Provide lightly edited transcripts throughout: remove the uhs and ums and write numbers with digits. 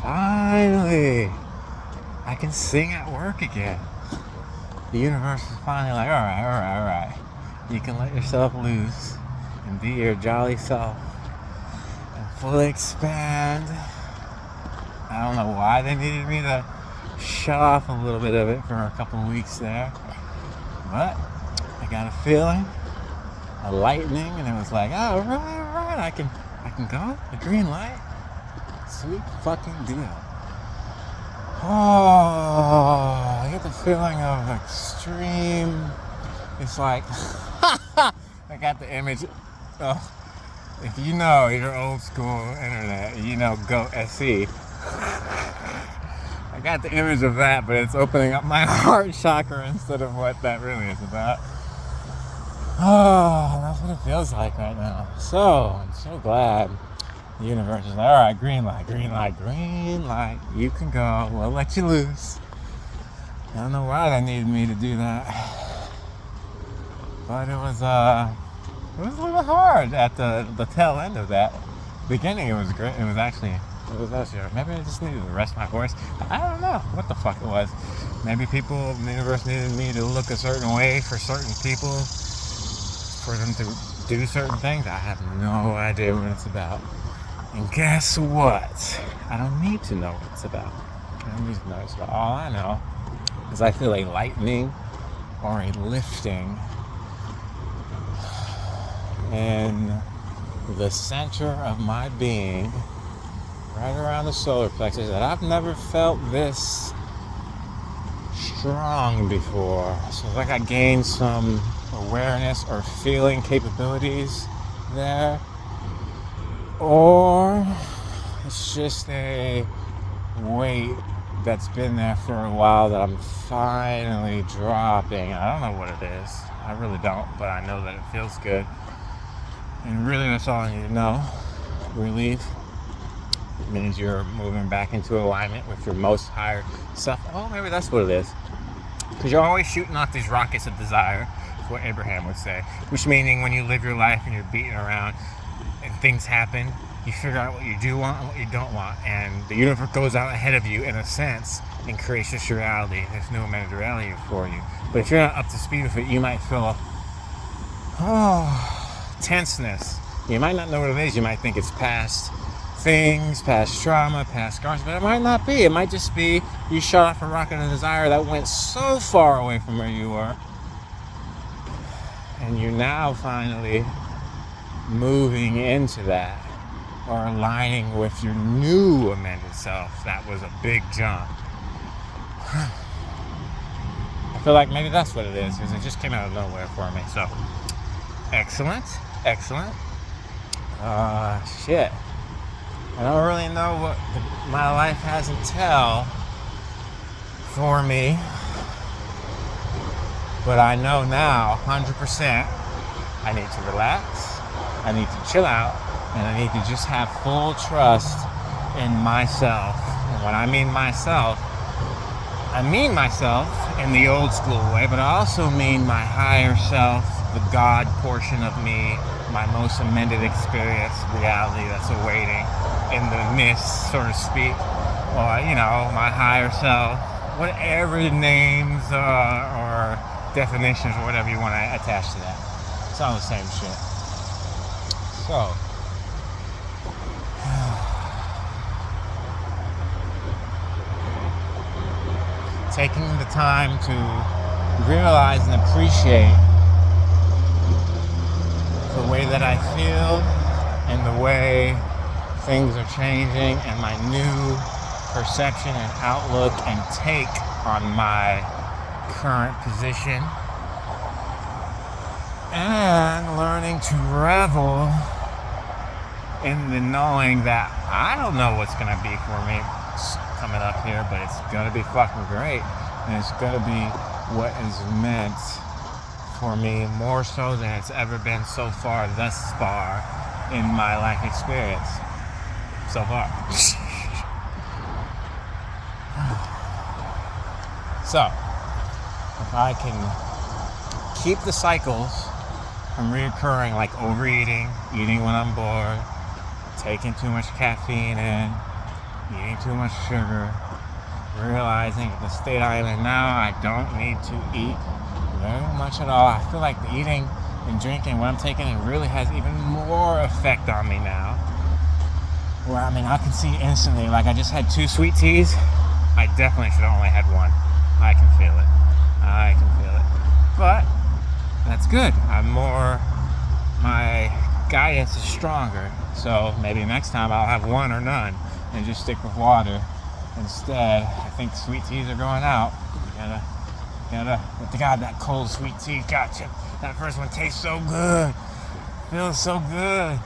Finally, I can sing at work again. The universe is finally like, alright. You can let yourself loose and be your jolly self and fully expand. I don't know why they needed me to shut off a little bit of it for a couple of weeks there, but I got a feeling, a lightning, and it was like, all right, I can go. The green light. Sweet fucking deal. Oh, I get the feeling of extreme. It's like, I got the image. Oh, if you know your old school internet, you know Goat SE. I got the image of that, but it's opening up my heart chakra instead of what that really is about. Oh, that's what it feels like right now. So, I'm so glad the universe is like, alright, green light, you can go, we'll let you loose. I don't know why they needed me to do that. But it was a little hard at the tail end of that. Beginning it was great. It was actually maybe I just needed to rest my voice. I don't know what the fuck it was. Maybe the universe needed me to look a certain way for certain people, for them to do certain things. I have no idea what it's about. And guess what? I don't need to know what it's about. I don't need to know what it's about. All I know is I feel a lightening or a lifting in the center of my being, right around the solar plexus, that I've never felt this strong before. So it's like I gained some awareness or feeling capabilities there. Or it's just a weight that's been there for a while that I'm finally dropping. I don't know what it is. I really don't, but I know that it feels good. And really, that's all I need to know. Relief means you're moving back into alignment with your most higher self. Oh, maybe that's what it is. Because you're always shooting off these rockets of desire, is what Abraham would say. Which meaning when you live your life and you're beating around and things happen, you figure out what you do want and what you don't want. And the universe goes out ahead of you, in a sense, and creates this reality. There's no amended reality for you. But if you're not up to speed with it, you might feel tenseness. You might not know what it is. You might think it's past things, past trauma, past scars, but it might not be. It might just be you shot off a rocket of desire that went so far away from where you were, and you're now finally moving into that, or aligning with your new amended self. That was a big jump. I feel like maybe that's what it is, because it just came out of nowhere for me. So, excellent. Shit. I don't really know what my life has to tell for me, but I know now 100% I need to relax, I need to chill out, and I need to just have full trust in myself. And when I mean myself in the old school way, but I also mean my higher self, the God portion of me, my most amended experience, reality that's awaiting in the mist, so to speak, or, my higher self, whatever the names or definitions or whatever you want to attach to that. It's all the same shit. So, taking the time to realize and appreciate the way that I feel and the way things are changing, and my new perception and outlook and take on my current position, and learning to revel in the knowing that I don't know what's going to be for me coming up here, but it's going to be fucking great, and it's going to be what is meant for me, more so than it's ever been thus far in my life experience. So far. So, if I can keep the cycles from reoccurring, like overeating, eating when I'm bored, taking too much caffeine in, eating too much sugar, realizing at the state I am in now, I don't need to eat very much at all. I feel like the eating and drinking, what I'm taking, it really has even more effect on me now. Where, I mean, I can see instantly, like I just had 2 sweet teas. I definitely should have only had 1. I can feel it. But that's good. My guidance is stronger. So maybe next time I'll have 1 or none and just stick with water instead. I think sweet teas are going out. You gotta, God, that cold sweet tea got you. That first one tastes so good. Feels so good.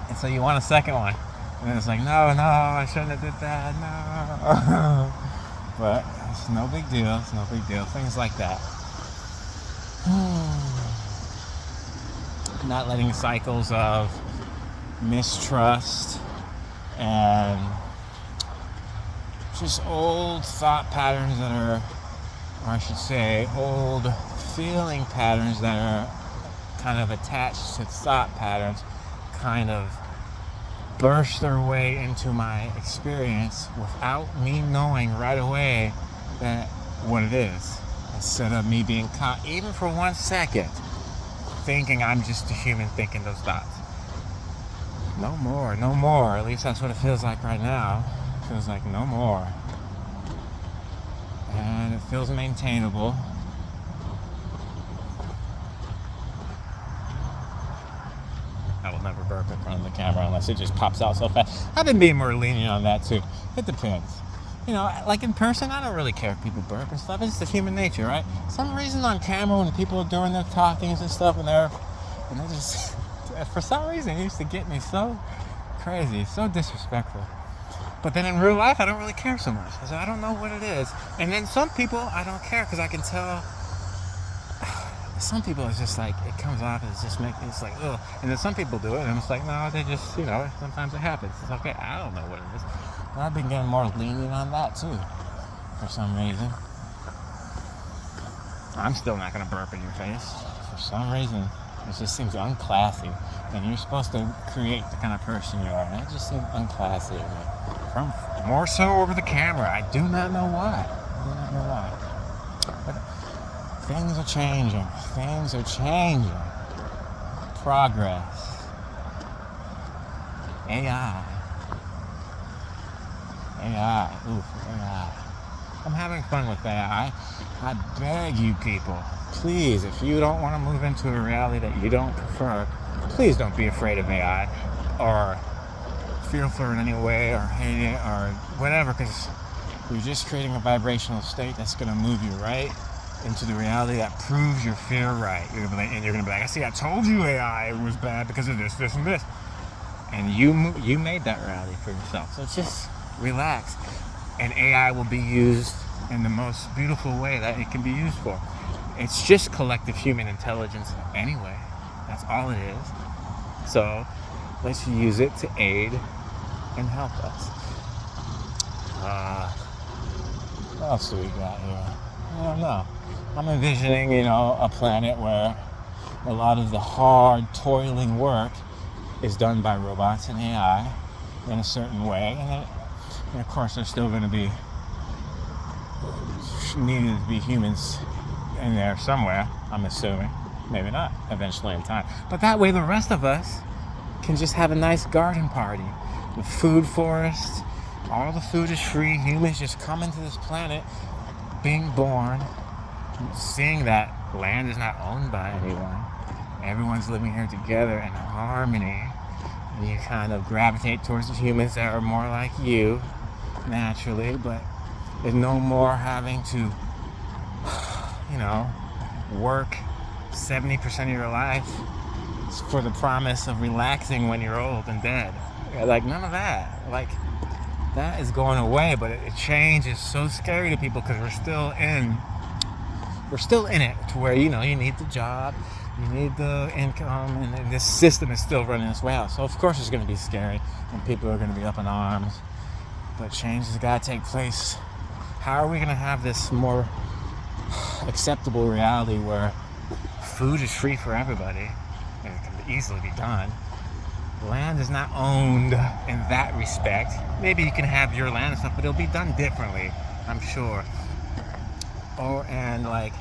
And so you want a second one. And then it's like, no, I shouldn't have did that, no. But it's no big deal, Things like that. Not letting cycles of mistrust and just old thought patterns that are, or I should say, old feeling patterns that are kind of attached to thought patterns kind of burst their way into my experience without me knowing right away that what it is. Instead of me being caught, even for 1 second, thinking I'm just a human thinking those thoughts. No more. At least that's what it feels like right now. It feels like no more. And it feels maintainable. I will never burp in front of the camera unless it just pops out so fast. I've been being more lenient on that too. It depends. You know, like in person, I don't really care if people burp and stuff. It's just human nature, right? Some reason on camera when people are doing their talkings and stuff and they're just, for some reason, it used to get me so crazy, so disrespectful. But then in real life, I don't really care so much. I don't know what it is. And then some people, I don't care because I can tell. Some people, it's just like, it comes off as just it's like, ugh. And then some people do it and it's like, no, they just, sometimes it happens. It's okay. I don't know what it is. But I've been getting more lenient on that too, for some reason. I'm still not going to burp in your face. For some reason, it just seems unclassy. And you're supposed to create the kind of person you are. And it just seems unclassy to me. From more so over the camera. I do not know why. But things are changing. Progress. AI. AI. I'm having fun with AI. I beg you people, please, if you don't want to move into a reality that you don't prefer, please don't be afraid of AI or fearful in any way or hate it or whatever, because you're just creating a vibrational state that's going to move you right into the reality that proves your fear right. You're going to be like, I see, I told you AI was bad because of this, and this. And you made that reality for yourself. So just relax. And AI will be used in the most beautiful way that it can be used for. It's just collective human intelligence anyway. That's all it is. So let's use it to aid and help us. What else do we got here? I don't know. I'm envisioning, a planet where a lot of the hard, toiling work is done by robots and AI in a certain way. And of course, there's still going to be needed to be humans in there somewhere, I'm assuming. Maybe not, eventually in time. But that way the rest of us can just have a nice garden party with food forests. All the food is free. Humans just come into this planet, being born, seeing that land is not owned by anyone. Everyone's living here together in harmony. And you kind of gravitate towards the humans that are more like you, naturally, but there's no more having to, work 70% of your life for the promise of relaxing when you're old and dead. Like, none of that. Like, that is going away, but change is so scary to people because we're still in it to where, you need the job, you need the income, and this system is still running its way out. So, of course, it's going to be scary, and people are going to be up in arms, but change has got to take place. How are we going to have this more acceptable reality where food is free for everybody, and it can easily be done, Land is not owned in that respect. Maybe you can have your land and stuff, but it'll be done differently, I'm sure. And like,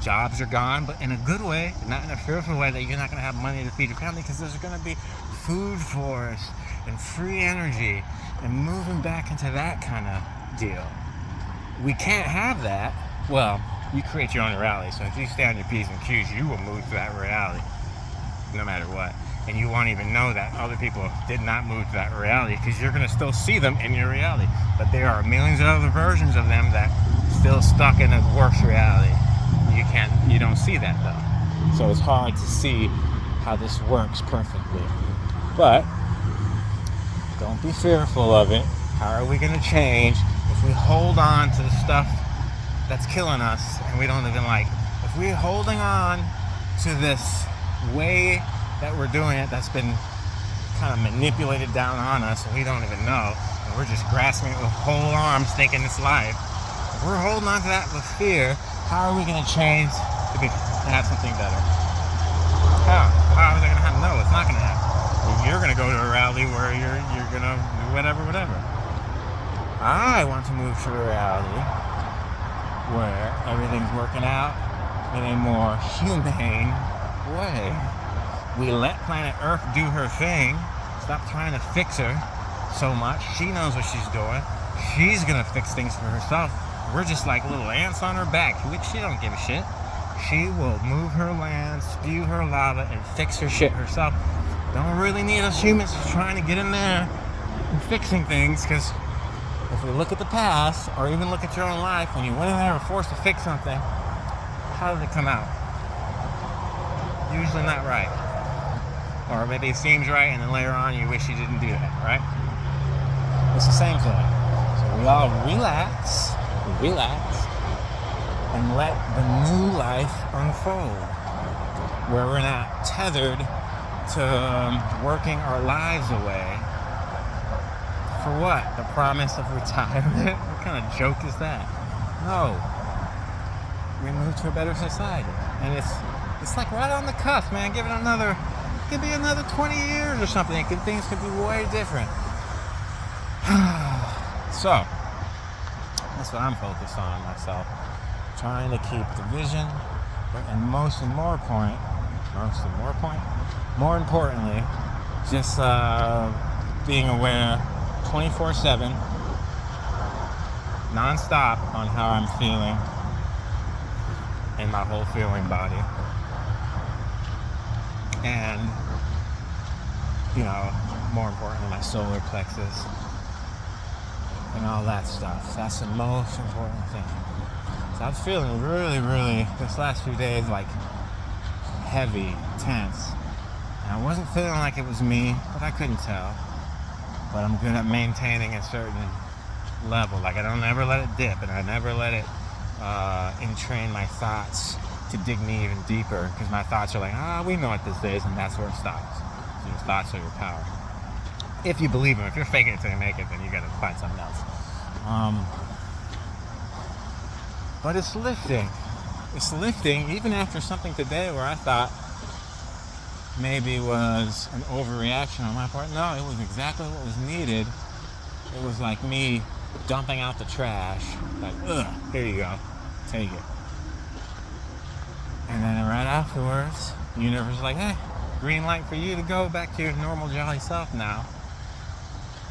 jobs are gone, but in a good way, not in a fearful way that you're not going to have money to feed your family, because there's going to be food for us and free energy and moving back into that kind of deal. We can't have that. Well, you create your own reality. So if you stay on your P's and Q's, you will move to that reality no matter what. And you won't even know that other people did not move to that reality, because you're going to still see them in your reality. But there are millions of other versions of them that still stuck in a worse reality. You don't see that though. So it's hard to see how this works perfectly. But don't be fearful of it. How are we going to change if we hold on to the stuff that's killing us and we don't even like? If we're holding on to this way that we're doing it, that's been kind of manipulated down on us and we don't even know, and we're just grasping it with whole arms thinking it's life. If we're holding on to that with fear, how are we going to change to have something better? How is that going to happen? No, it's not going to happen. You're going to go to a reality where you're going to do whatever. I want to move to a reality where everything's working out in a more humane way. We let planet Earth do her thing. Stop trying to fix her so much. She knows what she's doing. She's going to fix things for herself. We're just like little ants on her back, which she don't give a shit. She will move her land, spew her lava, and fix her shit herself. Don't really need us humans trying to get in there and fixing things, because if we look at the past, or even look at your own life, when you went in there and were forced to fix something, how did it come out? Usually not right. Or maybe it seems right, and then later on you wish you didn't do that, right? It's the same thing. So we all relax, and let the new life unfold, where we're not tethered to working our lives away. For what? The promise of retirement? What kind of joke is that? No. We move to a better society. And it's like right on the cusp, man. Give it could be another 20 years or something. Things could be way different. So, that's what I'm focused on myself. Trying to keep the vision, and more importantly, just being aware 24/7, non-stop, on how I'm feeling in my whole feeling body. And, more importantly, my solar plexus and all that stuff. That's the most important thing. So I was feeling really, really, this last few days, like heavy, tense. And I wasn't feeling like it was me, but I couldn't tell. But I'm good at maintaining a certain level. Like, I don't ever let it dip, and I never let it entrain my thoughts to dig me even deeper, because my thoughts are like, we know what this is, and that's where it stops. So your thoughts are your power. If you believe them. If you're faking it till you make it, then you gotta find something else. But it's lifting. It's lifting, even after something today where I thought maybe was an overreaction on my part. No, it was exactly what was needed. It was like me dumping out the trash. Like, here you go. Take it. And then right afterwards, the universe is like, hey, green light for you to go back to your normal jolly self now.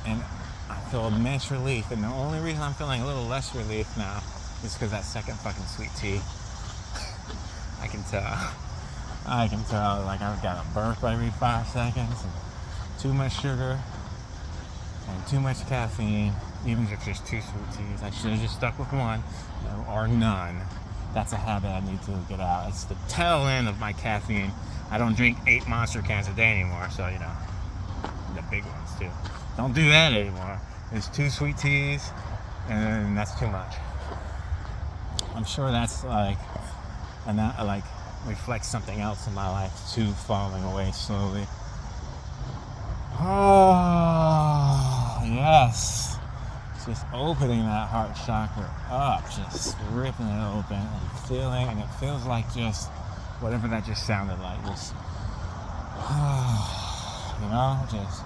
And I feel immense relief. And the only reason I'm feeling a little less relief now is because that second fucking sweet tea. I can tell, like, I've got a burp every 5 seconds, and too much sugar, and too much caffeine, even if there's 2 sweet teas. I should have just stuck with one, or none. That's a habit I need to get out. It's the tail end of my caffeine. I don't drink 8 Monster cans a day anymore, so, the big ones too. Don't do that anymore. There's 2 sweet teas, and that's too much. I'm sure that's reflects something else in my life too, falling away slowly. Oh, yes. Just opening that heart chakra up, just ripping it open and feeling, and it feels like just whatever that just sounded like. Just you know? Just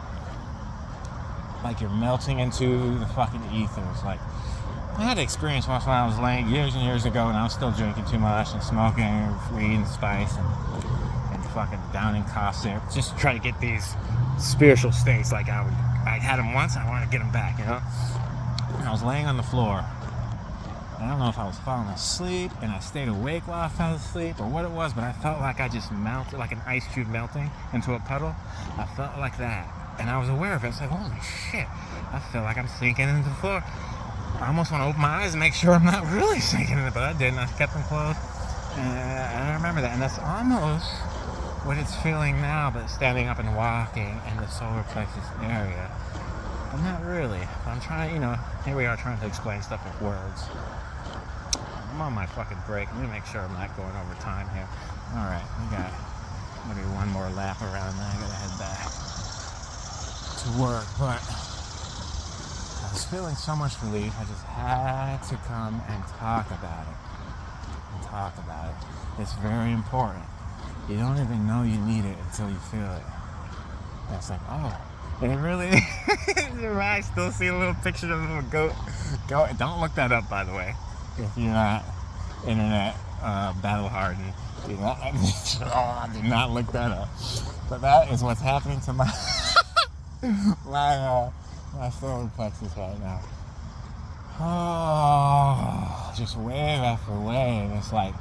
like you're melting into the fucking ethers. Like, I had experience once when I was laying years and years ago, and I was still drinking too much and smoking weed and spice and fucking downing cough syrup, just to try to get these spiritual states. Like I had them once, I wanted to get them back, you know? And I was laying on the floor. I don't know if I was falling asleep and I stayed awake while I fell asleep or what it was, but I felt like I just melted, like an ice cube melting into a puddle. I felt like that. And I was aware of it. It's like, holy shit, I feel like I'm sinking into the floor. I almost want to open my eyes and make sure I'm not really sinking in it, but I didn't. I kept them closed. And I remember that. And that's almost what it's feeling now, but standing up and walking in the solar plexus area. But not really. I'm trying, you know, here we are trying to explain stuff with words. I'm on my fucking break. Let me make sure I'm not going over time here. Alright, we got maybe one more lap around, then I gotta head back to work. But I was feeling so much relief, I just had to come and talk about it. It's very important. You don't even know you need it until you feel it. And it's like, oh. And it really, I still see a little picture of a goat. Don't look that up, by the way. If you're not internet battle hardened, do not look that up. But that is what's happening to my my solar plexus right now. Oh, just wave after wave. It's like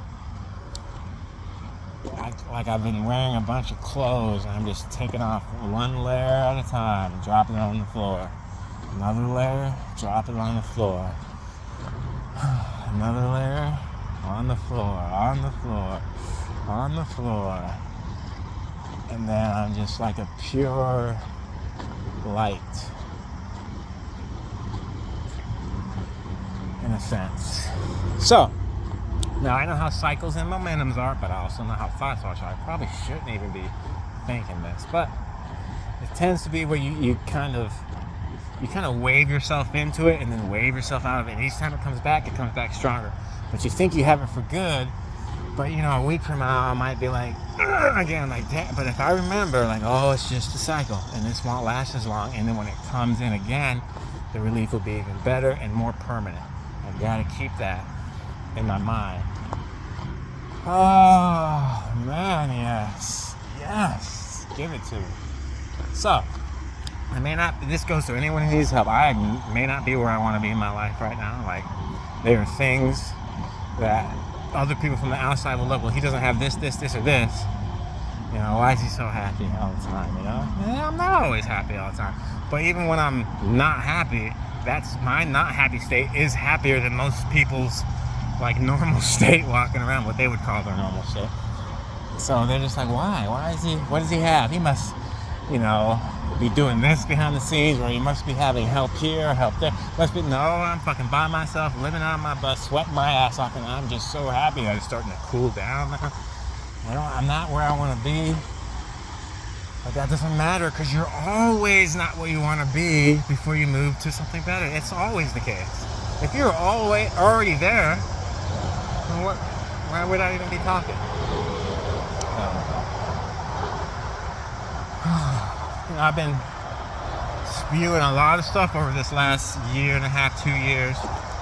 I've been wearing a bunch of clothes and I'm just taking off one layer at a time, dropping it on the floor. Another layer, drop it on the floor. Another layer, on the floor, on the floor, on the floor. And then I'm just like a pure light. In a sense. So, now I know how cycles and momentums are, but I also know how thoughts are, so I probably shouldn't even be thinking this. But it tends to be where you kind of wave yourself into it and then wave yourself out of it. And each time it comes back stronger. But you think you have it for good, but you know, a week from now I might be like, again, like that. But if I remember, like, oh, it's just a cycle and this won't last as long, and then when it comes in again, the relief will be even better and more permanent. I've got to keep that in my mind. Oh man, yes, give it to me. So I may not, this goes to anyone who needs help. I may not be where I want to be in my life right now. Like, there are things that other people from the outside will look, well, he doesn't have this, or this. You know, why is he so happy all the time, you know? And I'm not always happy all the time. But even when I'm not happy, that's my not happy state is happier than most people's like normal state walking around, what they would call their normal state. So they're just like, why? What does he have? He must, you know, be doing this behind the scenes, or he must be having help here, help there. No, I'm fucking by myself, living out of my butt, sweating my ass off, and I'm just so happy that it's starting to cool down now. I'm not where I want to be, but that doesn't matter, because you're always not where you want to be before you move to something better. It's always the case. If you're already there, then why would I even be talking? You know, I've been spewing a lot of stuff over this last year and a half, 2 years.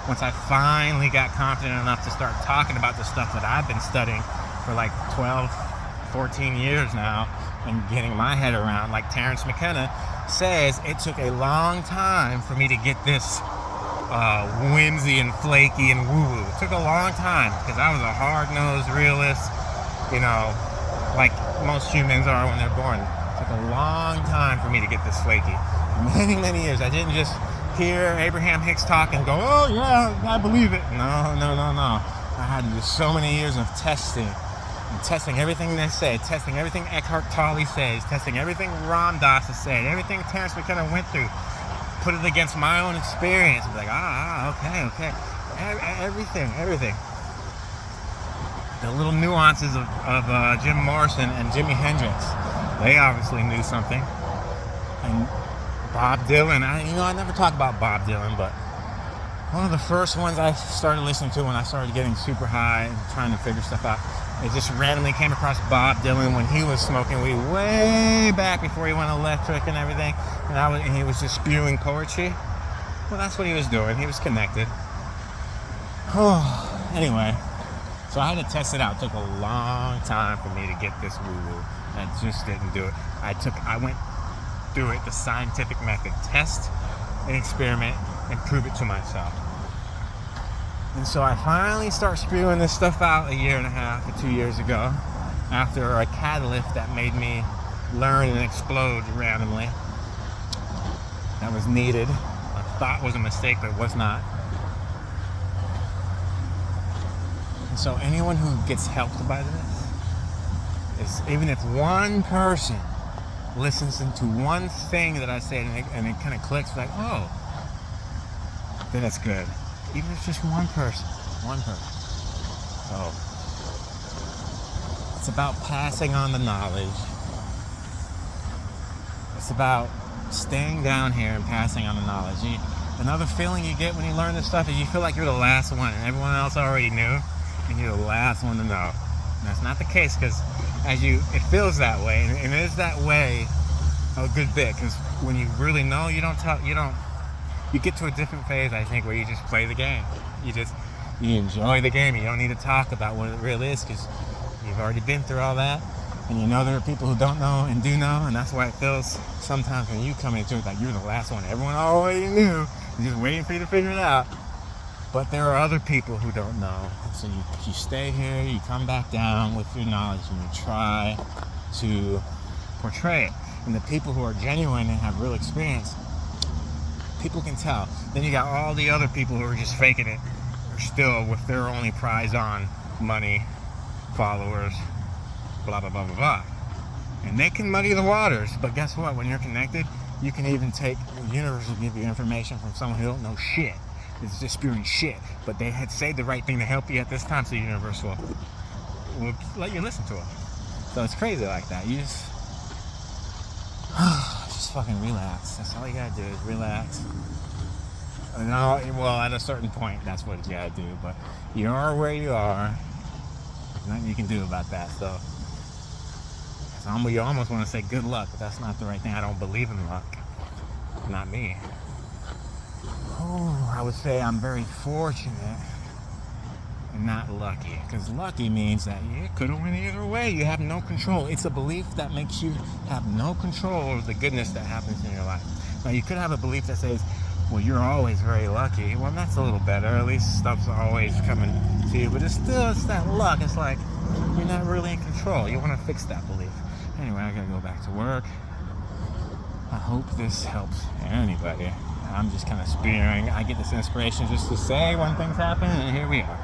Once I finally got confident enough to start talking about the stuff that I've been studying for like 12, 14 years now and getting my head around. Like Terence McKenna says, it took a long time for me to get this whimsy and flaky and woo-woo. It took a long time because I was a hard-nosed realist, you know, like most humans are when they're born. It took a long time for me to get this flaky. Many, many years. I didn't just hear Abraham Hicks talk and go, oh yeah, I believe it. No. I had to do so many years of testing. And testing everything they say, testing everything Eckhart Tolle says, testing everything Ram Dass has said, everything Terence McKenna went through. Put it against my own experience. Be like, okay. Everything. The little nuances of Jim Morrison and Jimi Hendrix. They obviously knew something. And Bob Dylan. I never talk about Bob Dylan, but one of the first ones I started listening to when I started getting super high and trying to figure stuff out. It just randomly came across Bob Dylan when he was smoking weed way back before he went electric and everything. And he was just spewing poetry. Well, that's what he was doing. He was connected. Anyway, so I had to test it out. It took a long time for me to get this woo-woo. I just didn't do it. I went through it the scientific method. Test and experiment and prove it to myself. And so I finally start spewing this stuff out 1.5 years or 2 years ago after a catalyst that made me learn and explode randomly. That was needed. I thought was a mistake, but it was not. And so anyone who gets helped by this, is even if one person listens to one thing that I say and it kind of clicks, like, oh, then that's good. Even if it's just one person. So it's about passing on the knowledge. It's about staying down here and passing on the knowledge. Another feeling you get when you learn this stuff is you feel like you're the last one and everyone else already knew and you're the last one to know. And that's not the case, because it feels that way, and it is that way a good bit, because when you really know, you get to a different phase, I think, where you just play the game. You enjoy the game. You don't need to talk about what it really is, because you've already been through all that, and you know there are people who don't know and do know, and that's why it feels sometimes when you come into it like you're the last one. Everyone already knew, just waiting for you to figure it out. But there are other people who don't know, so you stay here, you come back down with your knowledge, and you try to portray it. And the people who are genuine and have real experience, people can tell. Then you got all the other people who are just faking it, or still with their only prize on money, followers, blah, blah, blah, blah, blah. And they can muddy the waters, but guess what? When you're connected, you can even the universe will give you information from someone who don't know shit. It's just spewing shit, but they had said the right thing to help you at this time, so the universe will let you listen to it. So it's crazy like that. You just fucking relax. That's all you gotta do is relax. Well, at a certain point, that's what you gotta do. But you are where you are. There's nothing you can do about that. So you almost want to say good luck, but that's not the right thing. I don't believe in luck. Not me. I would say I'm very fortunate and not lucky, because lucky means that it could have went either way. You have no control. It's a belief that makes you have no control over the goodness that happens in your life. Now, you could have a belief that says, well, you're always very lucky. Well, that's a little better. At least stuff's always coming to you, but it's that luck. It's like you're not really in control. You want to fix that belief. Anyway, I gotta go back to work. I hope this helps anybody. I'm just kind of spewing. I get this inspiration just to say when things happen, and here we are.